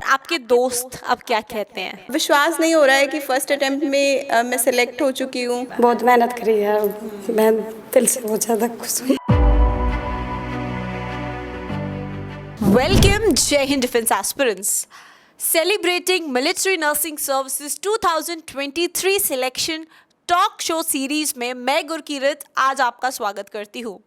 आपके दोस्त अब क्या कहते हैं? विश्वास नहीं हो रहा है कि फर्स्ट अटेम्प्ट में मैं सेलेक्ट हो चुकी हूँ। बहुत मेहनत करी है। मैं दिल से बहुत ज़्यादा खुश हूँ। Welcome, Jai Hind Defense Aspirants. Celebrating Military Nursing Services 2023 Selection talk show series में मैं गुरकीरत आज आपका स्वागत करती हूँ।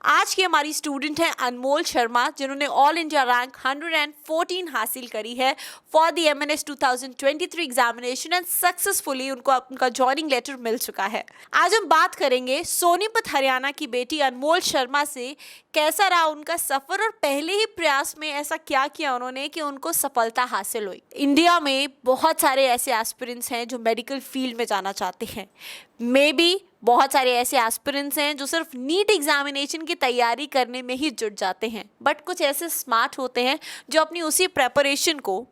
आज की हमारी स्टूडेंट है अनमोल शर्मा, जिन्होंने ऑल इंडिया रैंक 114 हासिल करी है for the MNS 2023 examination and successfully उनको उनका ज्वाइनिंग लेटर मिल चुका है। आज हम बात करेंगे सोनीपत हरियाणा की बेटी अनमोल शर्मा से, कैसा रहा उनका सफर और पहले ही प्रयास में ऐसा क्या किया उन्होंने कि उनको सफलता हासिल हुई। इंडिया में बहुत सारे ऐसे एस्पिरेंट्स हैं जो मेडिकल फील्ड में जाना चाहते हैं। मे बी बहुत सारे ऐसे एस्पिरेंट्स हैं जो सिर्फ नीट एग्जामिनेशन की तैयारी करने में ही जुट जाते हैं, बट कुछ ऐसे स्मार्ट होते हैं जो अपनी उसी प्रेपरेशन को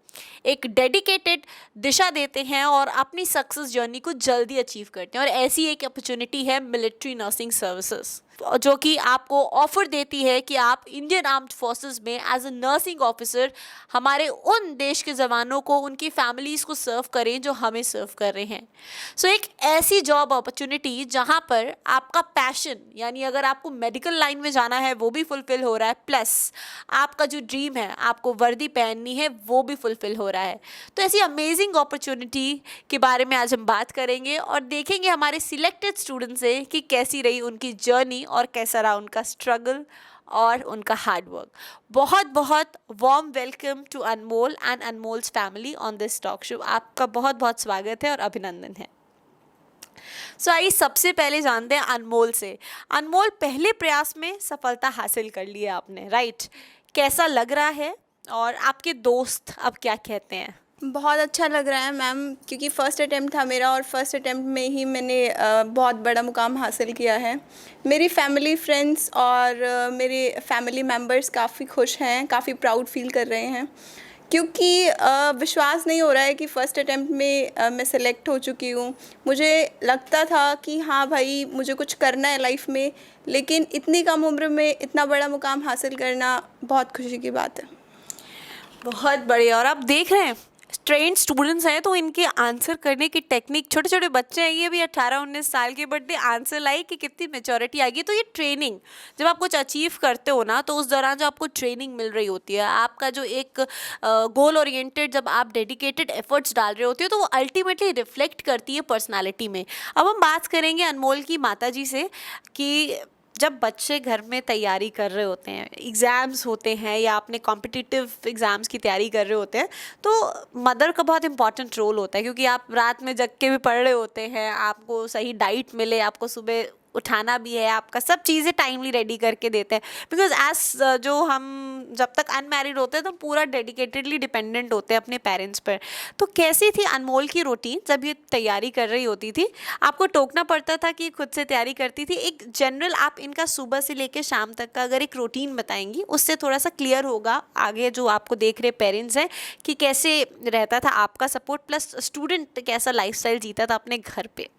एक डेडिकेटेड दिशा देते हैं और अपनी सक्सेस जर्नी को जल्दी अचीव करते हैं। और ऐसी एक अपॉर्चुनिटी है मिलिट्री नर्सिंग सर्विसेज, जो कि आपको ऑफर देती है कि आप इंडियन आर्म्ड फोर्सेस में एज अ नर्सिंग ऑफिसर हमारे उन देश के जवानों को, उनकी फैमिलीज़ को सर्व करें जो हमें सर्व कर रहे हैं। सो एक ऐसी जॉब अपॉर्चुनिटी जहां पर आपका पैशन, यानी अगर आपको मेडिकल लाइन में जाना है वो भी फुलफिल हो रहा है, प्लस आपका जो ड्रीम है आपको वर्दी पहननी है वो भी फुलफिल हो रहा है। तो ऐसी अमेजिंग अपॉर्चुनिटी के बारे में आज हम बात करेंगे और देखेंगे हमारे सिलेक्टेड स्टूडेंट से कि कैसी रही उनकी जर्नी और कैसा रहा उनका स्ट्रगल और उनका हार्ड वर्क। बहुत बहुत warm welcome to Anmol and Anmol's family on this talk show. आपका बहुत बहुत स्वागत है और अभिनंदन है। सो आइए सबसे पहले जानते हैं अनमोल से। अनमोल, पहले प्रयास में सफलता हासिल कर ली है आपने, राइट? कैसा लग रहा है और आपके दोस्त अब क्या कहते हैं? बहुत अच्छा लग रहा है मैम, क्योंकि फ़र्स्ट अटेम्प्ट था मेरा और फर्स्ट अटेम्प्ट में ही मैंने बहुत बड़ा मुकाम हासिल किया है। मेरी फैमिली, फ्रेंड्स और मेरे फैमिली मेम्बर्स काफ़ी खुश हैं, काफ़ी प्राउड फील कर रहे हैं, क्योंकि विश्वास नहीं हो रहा है कि फ़र्स्ट अटेम्प्ट में मैं सेलेक्ट हो चुकी हूँ। मुझे लगता था कि हाँ भाई, मुझे कुछ करना है लाइफ में, लेकिन इतनी कम उम्र में इतना बड़ा मुकाम हासिल करना बहुत खुशी की बात है। बहुत बढ़िया। और आप देख रहे हैं ट्रेंड स्टूडेंट्स हैं तो इनके आंसर करने की टेक्निक, छोटे छोटे बच्चे हैं ये भी 18-19 साल के, बट दे आंसर लाइक कि कितनी मेच्योरिटी आएगी। तो ये ट्रेनिंग, जब आप कुछ अचीव करते हो ना तो उस दौरान जो आपको ट्रेनिंग मिल रही होती है, आपका जो एक गोल ओरिएंटेड जब आप डेडिकेटेड एफर्ट्स डाल रहे होते हो तो वो अल्टीमेटली रिफ्लेक्ट करती है पर्सनैलिटी में। अब हम बात करेंगे अनमोल की माताजी से कि जब बच्चे घर में तैयारी कर रहे होते हैं, एग्ज़ाम्स होते हैं या अपने कॉम्पिटिटिव एग्ज़ाम्स की तैयारी कर रहे होते हैं, तो मदर का बहुत इंपॉर्टेंट रोल होता है, क्योंकि आप रात में जग के भी पढ़ रहे होते हैं, आपको सही डाइट मिले, आपको सुबह उठाना भी है, आपका सब चीज़ें टाइमली रेडी करके देते हैं। बिकॉज एज जो हम जब तक अनमैरिड होते हैं तो पूरा डेडिकेटेडली डिपेंडेंट होते हैं अपने पेरेंट्स पर। तो कैसी थी अनमोल की रूटीन जब ये तैयारी कर रही होती थी? आपको टोकना पड़ता था कि खुद से तैयारी करती थी? एक जनरल आप इनका सुबह से लेकर शाम तक का अगर एक रूटीन बताएंगी, उससे थोड़ा सा क्लियर होगा आगे जो आपको देख रहे पेरेंट्स हैं कि कैसे रहता था आपका सपोर्ट, प्लस स्टूडेंट कैसा लाइफस्टाइल जीता था अपने घर पे।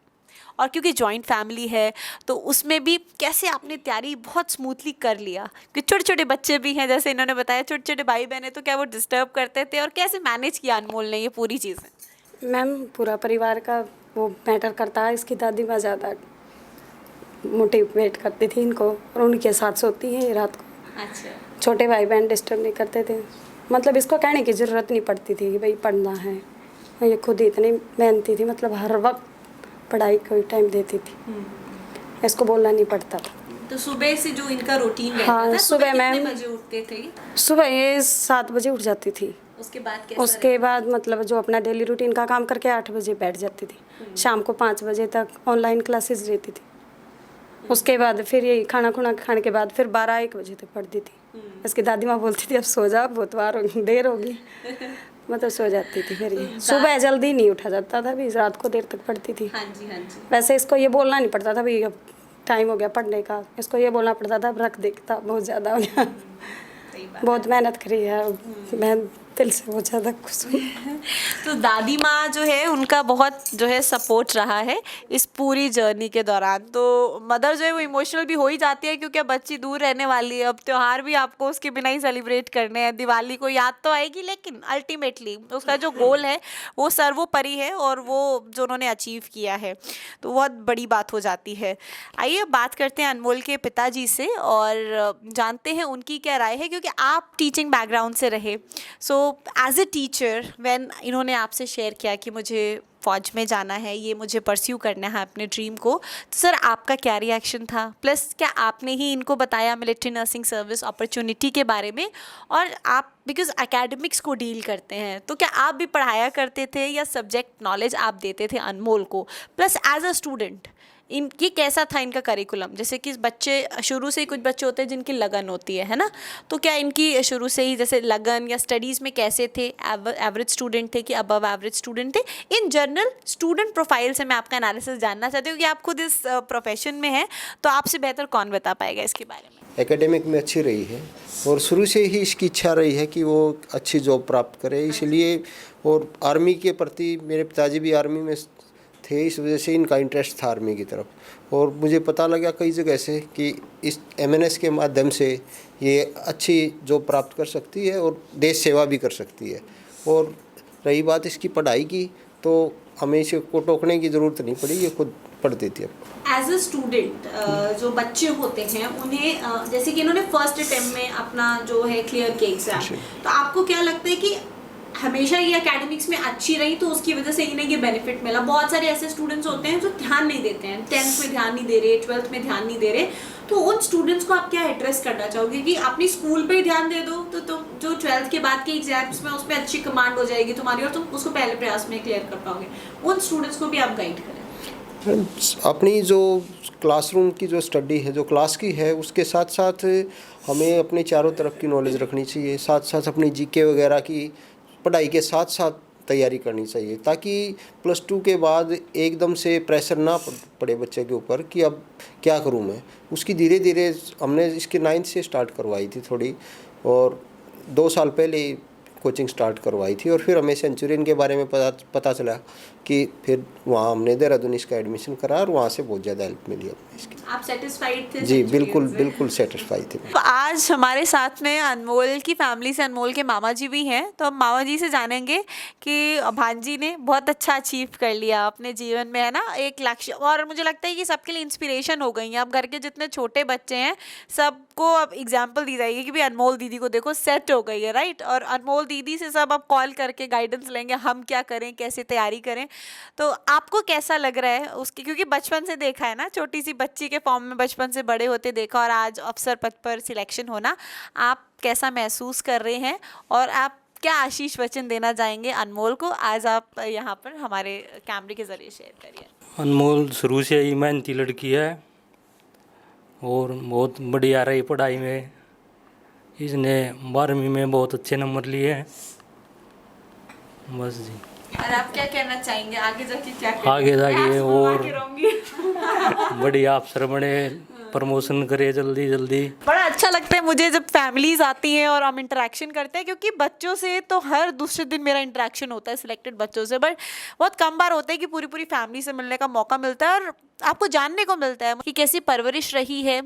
और क्योंकि जॉइंट फैमिली है तो उसमें भी कैसे आपने तैयारी बहुत स्मूथली कर लिया, कि छोटे छोटे बच्चे भी हैं जैसे इन्होंने बताया, छोटे छोटे भाई बहन है, तो क्या वो डिस्टर्ब करते थे और कैसे मैनेज किया अनमोल ने ये पूरी चीज़ें? मैम, पूरा परिवार का वो मैटर करता है। इसकी दादी माँ ज़्यादा मोटिवेट करती थी इनको और उनके साथ सोती है रात को। अच्छा। छोटे भाई बहन डिस्टर्ब नहीं करते थे, मतलब इसको कहने की ज़रूरत नहीं पड़ती थी कि भाई पढ़ना है। ये खुद ही इतनी मेहनती थी, मतलब हर वक्त पढ़ाई को टाइम देती थी, इसको बोलना नहीं पड़ता था। तो सुबह से जो इनका रूटीन रहता था, सुबह कितने बजे उठते थे? सुबह ये 7 बजे उठ जाती थी। उसके बाद मतलब जो अपना डेली रूटीन का काम करके 8 बजे बैठ जाती थी। शाम को 5 बजे तक ऑनलाइन क्लासेस रहती थी। उसके बाद फिर यही खाना खुना खाने के बाद फिर 12-1 बजे तक पढ़ती थी। इसकी दादी माँ बोलती थी अब सो जा, बहुत बार देर होगी, मतलब सो जाती थी। फिर ये सुबह जल्दी नहीं उठा जाता था, भी रात को देर तक पढ़ती थी। हाँ जी, हाँ जी। वैसे इसको ये बोलना नहीं पड़ता था भाई अब टाइम हो गया पढ़ने का, इसको ये बोलना पड़ता था अब रख दे, किताब बहुत ज़्यादा हो गया। बहुत मेहनत करी है, मैं दिल से बहुत ज़्यादा खुश हूँ। तो दादी माँ जो है उनका बहुत जो है सपोर्ट रहा है इस पूरी जर्नी के दौरान। तो मदर जो है वो इमोशनल भी हो ही जाती है, क्योंकि अब बच्ची दूर रहने वाली है, अब त्योहार भी आपको उसके बिना ही सेलिब्रेट करने हैं। दिवाली को याद तो आएगी, लेकिन अल्टीमेटली उसका जो गोल है वो सर्वोपरि है और वो जो उन्होंने अचीव किया है तो बहुत बड़ी बात हो जाती है। आइए अब बात करते हैं अनमोल के पिताजी से और जानते हैं उनकी क्या राय है, क्योंकि आप टीचिंग बैकग्राउंड से रहे। So as a teacher when इन्होंने आपसे शेयर किया कि मुझे फ़ौज में जाना है, ये मुझे परस्यू करना है अपने ड्रीम को, तो सर आपका क्या रिएक्शन था? प्लस क्या आपने ही इनको बताया मिलिट्री नर्सिंग सर्विस अपॉर्चुनिटी के बारे में? और आप बिकॉज एकेडमिक्स को डील करते हैं, तो क्या आप भी पढ़ाया करते थे या सब्जेक्ट नॉलेज आप देते थे अनमोल को? प्लस एज अ स्टूडेंट ये कैसा था इनका करिकुलम? जैसे कि बच्चे शुरू से ही, कुछ बच्चे होते हैं जिनकी लगन होती है ना, तो क्या इनकी शुरू से ही जैसे लगन या स्टडीज़ में कैसे थे? एवरेज स्टूडेंट थे कि अबव एवरेज स्टूडेंट थे? इन जनरल स्टूडेंट प्रोफाइल से मैं आपका एनालिसिस जानना चाहती हूँ कि आप खुद इस प्रोफेशन में हैं, तो आपसे बेहतर कौन बता पाएगा इसके बारे में? एकेडमिक में अच्छी रही है और शुरू से ही इसकी इच्छा रही है कि वो अच्छी जॉब प्राप्त करे, इसलिए। और आर्मी के प्रति, मेरे पिताजी भी आर्मी में थे, इस वजह से इनका इंटरेस्ट था आर्मी की तरफ। और मुझे पता लगा कई जगह से कि इस MNS के माध्यम से ये अच्छी जॉब प्राप्त कर सकती है और देश सेवा भी कर सकती है। और रही बात इसकी पढ़ाई की, तो हमें इसे को टोकने की ज़रूरत नहीं पड़ी, ये खुद पढ़ती थी। एज अ स्टूडेंट जो बच्चे होते हैं उन्हें जैसे कि इन्होंने फर्स्ट अटेम्प्ट में अपना जो है क्लियर किया एग्जाम, तो आपको क्या लगता है कि हमेशा ये एकेडमिक्स में अच्छी रही तो उसकी वजह से इन्हें ये बेनिफिट मिला? बहुत सारे ऐसे स्टूडेंट्स होते हैं जो ध्यान नहीं देते हैं, 10th में ध्यान नहीं दे रहे, 12th में ध्यान नहीं दे रहे, तो उन स्टूडेंट्स को आप क्या एड्रेस करना चाहोगे कि अपनी स्कूल पे ही ध्यान दे दो, तो तुम जो 12th के बाद के एग्जाम्स में उस पर अच्छी कमांड हो जाएगी तुम्हारी और तुम उसको पहले प्रयास में क्लियर कर पाओगे? उन स्टूडेंट्स को भी आप गाइड करें। अपनी जो क्लासरूम की जो स्टडी है, जो क्लास की है, उसके साथ साथ हमें अपने चारों तरफ की नॉलेज रखनी चाहिए। साथ साथ अपनी GK वगैरह की पढ़ाई के साथ साथ तैयारी करनी चाहिए, ताकि +2 के बाद एकदम से प्रेशर ना पड़े बच्चे के ऊपर कि अब क्या करूं मैं। उसकी धीरे धीरे हमने इसके 9th से स्टार्ट करवाई थी थोड़ी, और 2 साल पहले कोचिंग स्टार्ट करवाई थी। और फिर हमें सेंचुरियन के बारे में पता चला कि फिर वहाँ हमने देहरादून इसका एडमिशन करा और वहाँ से बहुत ज़्यादा हेल्प मिली हमें इसकी। आप सेटिस्फाइड थे? जी बिल्कुल सेटिस्फाइड थे। तो आज हमारे साथ में अनमोल की फैमिली से अनमोल के मामा जी भी हैं, तो हम मामा जी से जानेंगे कि भांजी ने बहुत अच्छा अचीव कर लिया अपने जीवन में, है ना, एक लक्ष्य। और मुझे लगता है कि सबके लिए इंस्पिरेशन हो गई हैं। अब घर के जितने छोटे बच्चे हैं सबको अब एग्जाम्पल दी जाएगी कि भाई अनमोल दीदी को देखो सेट हो गई है, राइट। और अनमोल दीदी से सब अब कॉल करके गाइडेंस लेंगे, हम क्या करें, कैसे तैयारी करें। तो आपको कैसा लग रहा है उसकी, क्योंकि बचपन से देखा है ना, छोटी सी बच्ची के फॉर्म में बचपन से बड़े होते देखा, और आज अफसर पद पर सिलेक्शन होना, आप कैसा महसूस कर रहे हैं और आप क्या आशीष वचन देना चाहेंगे अनमोल को? आज आप यहाँ पर हमारे कैमरे के ज़रिए शेयर करिए। अनमोल शुरू से ही मेहनती लड़की है और बहुत बढ़िया रही पढ़ाई में। इसने 12वीं में बहुत अच्छे नंबर लिए हैं। बस जी। और आप क्या कहना चाहेंगे आगे जाके? क्या आगे जाके और रहूंगी बढ़िया अफसर बने, प्रमोशन करे जल्दी जल्दी। बड़ा अच्छा लगता है मुझे जब फैमिलीज आती हैं और हम इंटरेक्शन करते हैं, क्योंकि बच्चों से तो हर दूसरे दिन मेरा इंटरेक्शन होता है सिलेक्टेड बच्चों से, बट बहुत कम बार होता है कि पूरी पूरी फैमिली से मिलने का मौका मिलता है और आपको जानने को मिलता है कि कैसी परवरिश रही है,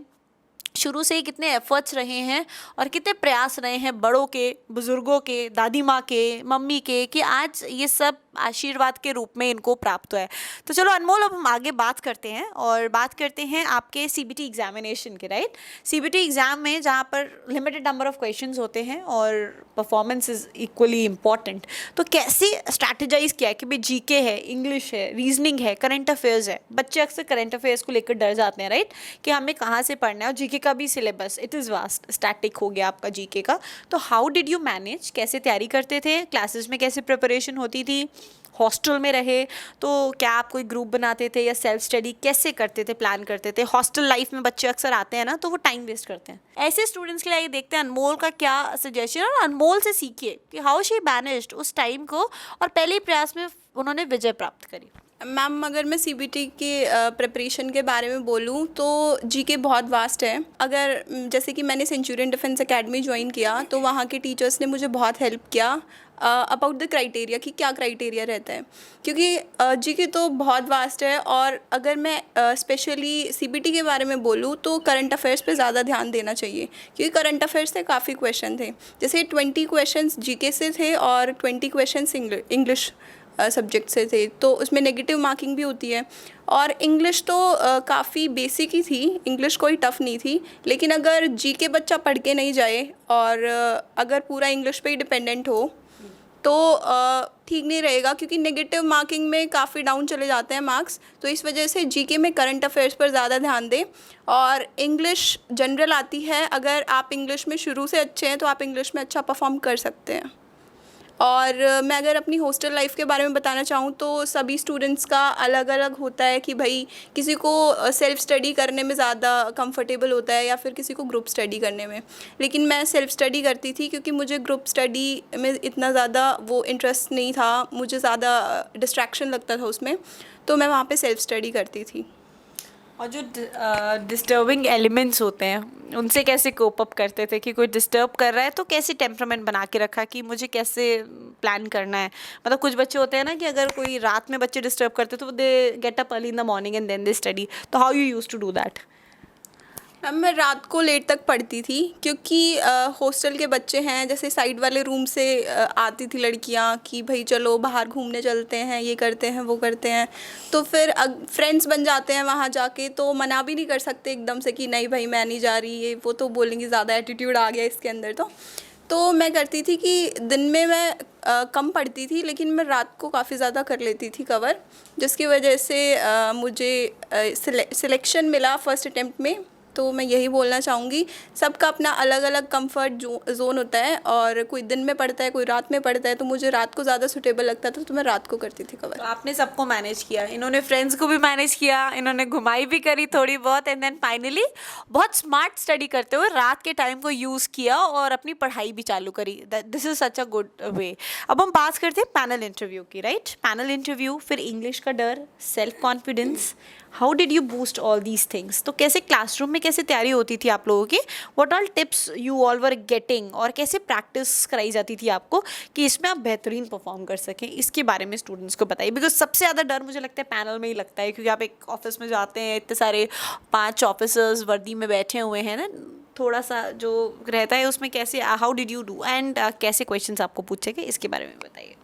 शुरू से ही कितने एफर्ट्स रहे हैं और कितने प्रयास रहे हैं बड़ों के, बुज़ुर्गों के, दादी माँ के, मम्मी के, कि आज ये सब आशीर्वाद के रूप में इनको प्राप्त हुआ है। तो चलो अनमोल, अब हम आगे बात करते हैं और बात करते हैं आपके CBT एग्जामिनेशन के, राइट। CBT एग्ज़ाम में जहाँ पर लिमिटेड नंबर ऑफ क्वेश्चंस होते हैं और परफॉर्मेंस इज़ इक्वली इम्पॉर्टेंट, तो कैसे स्ट्रैटेजाइज किया कि भाई GK है, इंग्लिश है, रीजनिंग है, करंट अफेयर्स है। बच्चे अक्सर करंट अफेयर्स को लेकर डर जाते हैं, राइट, कि हमें कहाँ से पढ़ना है। और GK का भी syllabus it is vast, static हो गया आपका GK का। तो हाउ डिड यू मैनेज, कैसे तैयारी करते थे, क्लासेस में कैसे प्रिपरेशन होती थी, हॉस्टल में रहे तो क्या आप कोई ग्रुप बनाते थे या सेल्फ स्टडी कैसे करते थे, प्लान करते थे? हॉस्टल लाइफ में बच्चे अक्सर आते हैं ना, तो वो टाइम वेस्ट करते हैं। ऐसे स्टूडेंट्स के लिए आइए देखते हैं अनमोल का क्या सजेशन, और अनमोल से सीखिए कि हाउ शी मैनेज्ड उस टाइम को और पहले ही प्रयास में उन्होंने विजय प्राप्त करी। मैम, अगर मैं CBT के प्रिपरेशन के बारे में बोलूँ तो GK बहुत वास्ट है। अगर जैसे कि मैंने सेंचुरियन डिफेंस एकेडमी ज्वाइन किया तो वहाँ के टीचर्स ने मुझे बहुत हेल्प किया। अबाउट द क्राइटेरिया कि क्या क्राइटेरिया रहता है, क्योंकि जीके तो बहुत वास्ट है। और अगर मैं स्पेशली सीबीटी के बारे में बोलूँ तो करंट अफेयर्स पे ज़्यादा ध्यान देना चाहिए, क्योंकि करंट अफेयर्स से काफ़ी क्वेश्चन थे। जैसे 20 क्वेश्चंस जीके से थे और 20 क्वेश्चंस इंग्लिश सब्जेक्ट से थे, तो उसमें नेगेटिव मार्किंग भी होती है। और इंग्लिश तो काफ़ी बेसिक ही थी, इंग्लिश कोई टफ़ नहीं थी। लेकिन अगर जीके बच्चा पढ़ के नहीं जाए और अगर पूरा इंग्लिश पे ही डिपेंडेंट हो तो ठीक नहीं रहेगा, क्योंकि नेगेटिव मार्किंग में काफ़ी डाउन चले जाते हैं मार्क्स। तो इस वजह से जीके में करंट अफेयर्स पर ज़्यादा ध्यान दें। और इंग्लिश जनरल आती है, अगर आप इंग्लिश में शुरू से अच्छे हैं तो आप इंग्लिश में अच्छा परफॉर्म कर सकते हैं। और मैं अगर अपनी हॉस्टल लाइफ के बारे में बताना चाहूँ तो सभी स्टूडेंट्स का अलग अलग होता है कि भाई किसी को सेल्फ़ स्टडी करने में ज़्यादा कंफर्टेबल होता है या फिर किसी को ग्रुप स्टडी करने में। लेकिन मैं सेल्फ़ स्टडी करती थी, क्योंकि मुझे ग्रुप स्टडी में इतना ज़्यादा वो इंटरेस्ट नहीं था, मुझे ज़्यादा डिस्ट्रैक्शन लगता था उसमें, तो मैं वहाँ पे सेल्फ़ स्टडी करती थी। और जो डिस्टर्बिंग एलिमेंट्स होते हैं उनसे कैसे कोप अप करते थे, कि कोई डिस्टर्ब कर रहा है तो कैसे टेम्परामेंट बना के रखा कि मुझे कैसे प्लान करना है। मतलब कुछ बच्चे होते हैं ना कि अगर कोई रात में बच्चे डिस्टर्ब करते तो they get up early in the morning and then they study, तो how you used to do that? Ma'am मैं रात को लेट तक पढ़ती थी, क्योंकि हॉस्टल के बच्चे हैं, जैसे साइड वाले रूम से आती थी लड़कियां कि भाई चलो बाहर घूमने चलते हैं, ये करते हैं वो करते हैं। तो फिर फ्रेंड्स बन जाते हैं वहाँ जाके, तो मना भी नहीं कर सकते एकदम से कि नहीं भाई मैं नहीं जा रही, ये वो तो बोलेंगे ज़्यादा एटीट्यूड आ गया इसके अंदर। तो मैं करती थी कि दिन में मैं कम पढ़ती थी, लेकिन मैं रात को काफ़ी ज़्यादा कर लेती थी कवर, जिसकी वजह से मुझे सिलेक्शन मिला फर्स्ट अटेम्प्ट में। तो मैं यही बोलना चाहूँगी, सबका अपना अलग अलग कंफर्ट जोन होता है, और कोई दिन में पढ़ता है कोई रात में पढ़ता है, तो मुझे रात को ज़्यादा सूटेबल लगता था, तो मैं रात को करती थी कवर। तो आपने सबको मैनेज किया, इन्होंने फ्रेंड्स को भी मैनेज किया, इन्होंने घुमाई भी करी थोड़ी बहुत, एंड देन फाइनली बहुत स्मार्ट स्टडी करते हुए रात के टाइम को यूज़ किया और अपनी पढ़ाई भी चालू करी। This is such a good way. अब हम बात करते हैं पैनल इंटरव्यू की, राइट? पैनल इंटरव्यू, फिर इंग्लिश का डर, self confidence, how did you boost all these things? तो कैसे क्लासरूम में कैसे तैयारी होती थी आप लोगों की? What all tips you all were getting, और कैसे प्रैक्टिस कराई जाती थी आपको कि इसमें आप बेहतरीन परफॉर्म कर सकें? इसके बारे में स्टूडेंट्स को बताइए, बिकॉज सबसे ज़्यादा डर मुझे लगता है पैनल में ही लगता है, क्योंकि आप एक ऑफिस में जाते हैं, इतने सारे 5 ऑफिसर्स वर्दी में बैठे हुए हैं ना, थोड़ा सा जो रहता है उसमें कैसे, how did you do, and कैसे क्वेश्चंस आपको पूछे गए, इसके बारे में बताइए।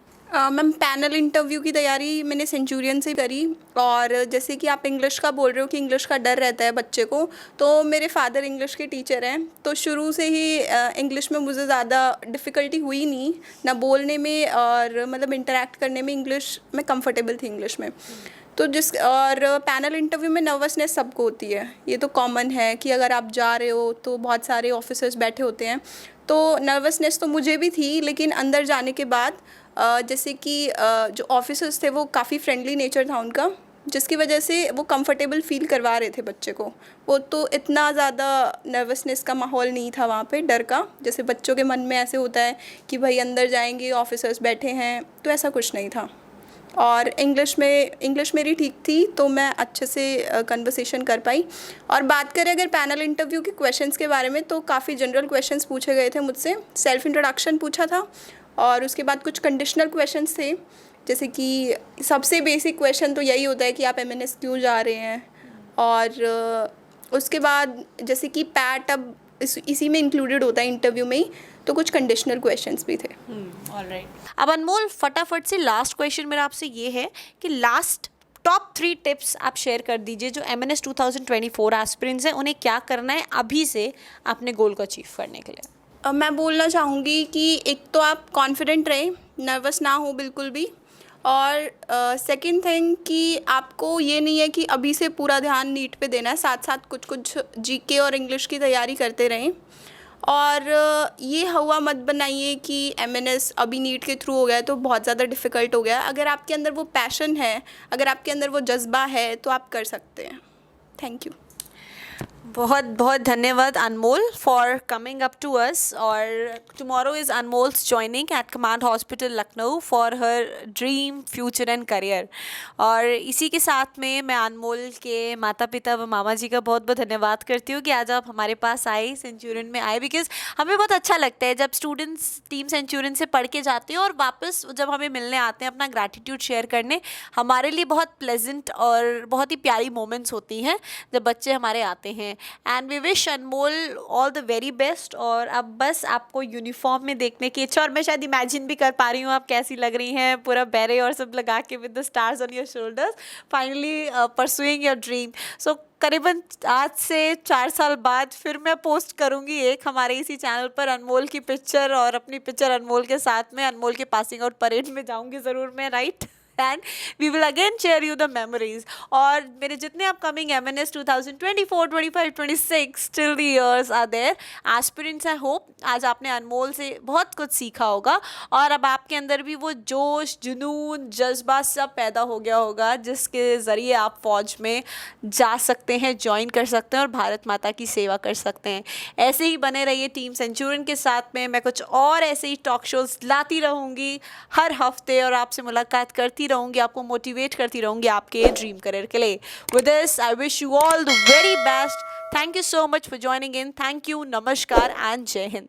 मैम पैनल इंटरव्यू की तैयारी मैंने सेंचुरियन से करी। और जैसे कि आप इंग्लिश का बोल रहे हो कि इंग्लिश का डर रहता है बच्चे को, तो मेरे फादर इंग्लिश के टीचर हैं, तो शुरू से ही इंग्लिश में मुझे ज़्यादा डिफ़िकल्टी हुई नहीं, ना बोलने में और मतलब इंटरेक्ट करने में इंग्लिश में कंफर्टेबल थी इंग्लिश में। तो और पैनल इंटरव्यू में नर्वसनेस सबको होती है, ये तो कॉमन है कि अगर आप जा रहे हो तो बहुत सारे ऑफिसर्स बैठे होते हैं, तो नर्वसनेस तो मुझे भी थी। लेकिन अंदर जाने के बाद जैसे कि जो ऑफिसर्स थे वो काफ़ी फ्रेंडली नेचर था उनका, जिसकी वजह से वो कंफर्टेबल फील करवा रहे थे बच्चे को। वो तो इतना ज़्यादा नर्वसनेस का माहौल नहीं था वहाँ पे, डर का, जैसे बच्चों के मन में ऐसे होता है कि भाई अंदर जाएंगे ऑफिसर्स बैठे हैं, तो ऐसा कुछ नहीं था। और इंग्लिश मेरी ठीक थी, तो मैं अच्छे से कन्वर्सेशन कर पाई। और बात करें अगर पैनल इंटरव्यू के क्वेश्चंस के बारे में, तो काफ़ी जनरल क्वेश्चंस पूछे गए थे मुझसे। सेल्फ इंट्रोडक्शन पूछा था, और उसके बाद कुछ कंडीशनल क्वेश्चंस थे, जैसे कि सबसे बेसिक क्वेश्चन तो यही होता है कि आप एमएनएस क्यों जा रहे हैं। और उसके बाद जैसे कि पैट अब इसी में इंक्लूडेड होता है इंटरव्यू में ही, तो कुछ कंडीशनल क्वेश्चंस भी थे। ऑलराइट, अब अनमोल फटाफट से लास्ट क्वेश्चन मेरा आपसे ये है कि लास्ट टॉप 3 टिप्स आप शेयर कर दीजिए जो एमएनएस 2024 एस्पिरेंट्स हैं, उन्हें क्या करना है अभी से अपने गोल को अचीव करने के लिए। मैं बोलना चाहूँगी कि एक तो आप कॉन्फिडेंट रहें, नर्वस ना हो बिल्कुल भी। और सेकंड थिंग कि आपको ये नहीं है कि अभी से पूरा ध्यान नीट पे देना है, साथ साथ कुछ जीके और इंग्लिश की तैयारी करते रहें। और ये हवा मत बनाइए कि एमएनएस अभी नीट के थ्रू हो गया है तो बहुत ज़्यादा डिफ़िकल्ट हो गया। अगर आपके अंदर वो पैशन है, अगर आपके अंदर वो जज्बा है, तो आप कर सकते हैं। Thank you. बहुत बहुत धन्यवाद Anmol for coming up to us. और tomorrow is Anmol's joining at command hospital Lucknow for her dream future and career. और इसी के साथ में मैं अनमोल के माता पिता व मामा जी का बहुत बहुत धन्यवाद करती हूँ कि आज आप हमारे पास आए, सेंचुरियन में आए, बिकॉज हमें बहुत अच्छा लगता है जब स्टूडेंट्स टीम सेंचुरियन से पढ़ के जाते हैं और वापस जब हमें मिलने आते हैं अपना ग्रैटिट्यूड शेयर करने। हमारे लिए बहुत प्लेजेंट और बहुत ही प्यारी मोमेंट्स होती हैं जब बच्चे हमारे आते हैं। And we wish Anmol all the very best. और अब बस आपको यूनिफॉर्म में देखने की इच्छा, और मैं शायद इमेजिन भी कर पा रही हूँ आप कैसी लग रही हैं, पूरा बैरे और सब लगा के with the stars on your shoulders, finally pursuing your dream. So करीबन आज से 4 साल बाद फिर मैं पोस्ट करूंगी एक हमारे इसी चैनल पर अनमोल की पिक्चर, और अपनी पिक्चर अनमोल के साथ में अनमोल के पासिंग आउट परेड में जाऊंगी ज़रूर मैं, right? And we will again share you the memories. और मेरे जितने upcoming MNS 2024, 25, 26 till the years are there aspirants, I hope आज आपने अनमोल से बहुत कुछ सीखा होगा और अब आपके अंदर भी वो जोश, जुनून, जज्बा सब पैदा हो गया होगा जिसके ज़रिए आप फौज में जा सकते हैं, ज्वाइन कर सकते हैं और भारत माता की सेवा कर सकते हैं। ऐसे ही बने रहिए टीम सेंचुरियन के साथ में। मैं कुछ और ऐसे ही टॉक शोज लाती रहूँगी हर हफ्ते और आपसे मुलाकात करती रहूंगी, आपको मोटिवेट करती रहूंगी आपके ड्रीम करियर के लिए। With this I wish you all the very best. Thank you so much for joining in. Thank you, नमस्कार एंड जय हिंद।